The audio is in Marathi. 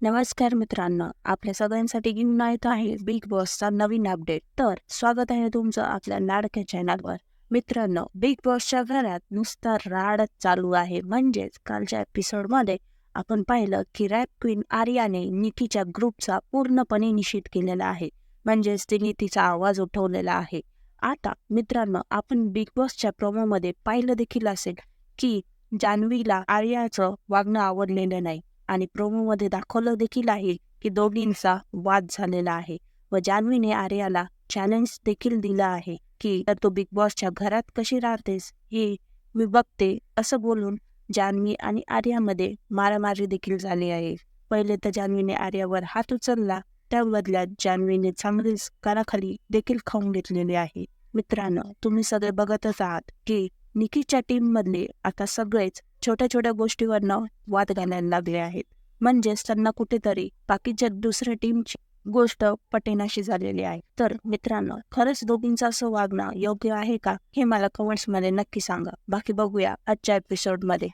नमस्कार मित्रांनो, आपल्या सगळ्यांसाठी घेऊन येत आहे बिग बॉसचा नवीन अपडेट. तर स्वागत आहे तुमचं आपल्या लाडक्या चॅनलवर. मित्रांनो, बिग बॉसच्या घरात नुसता राडच चालू आहे. म्हणजेच कालच्या एपिसोडमध्ये आपण पाहिलं की रॅप क्वीन आर्याने निकीच्या ग्रुपचा पूर्णपणे निषेध केलेला आहे. म्हणजेच तिने तिचा आवाज उठवलेला आहे. आता मित्रांनो, आपण बिग बॉसच्या प्रोमोमध्ये पाहिलं देखील असेल की जान्हवीला आर्याचं वागणं आवडलेलं नाही. आणि प्रोमोमध्ये दाखवलं देखील आहे की दोघींचा वाद झालेला आहे व जान्हवीने आर्याला चॅलेंज देखील दिलं आहे की तर तू बिग बॉसच्या घरात कशी राहतेस हे मी बघते असं बोलून जान्हवी आणि आर्यामध्ये मारामारी देखील झाली आहे. पहिले तर जान्हवीने आर्यावर हात उचलला, त्या बदल्यात जान्हवीने चांगलीच कानाखाली देखील खाऊन घेतलेली आहे. मित्रांनो, तुम्ही सगळे बघतच आहात की निकीच्या टीम मधले आता सगळेच छोट्या छोट्या गोष्टीवरनं वाद घालायला लागले आहेत. म्हणजेच त्यांना कुठेतरी बाकीच्या दुसऱ्या टीमची गोष्ट पटेनाशी झालेली आहे. तर मित्रांनो, खरंच दोघींचं असं वागणं योग्य आहे का हे मला कमेंट्समध्ये नक्की सांगा. बाकी बघूया आजच्या एपिसोडमध्ये.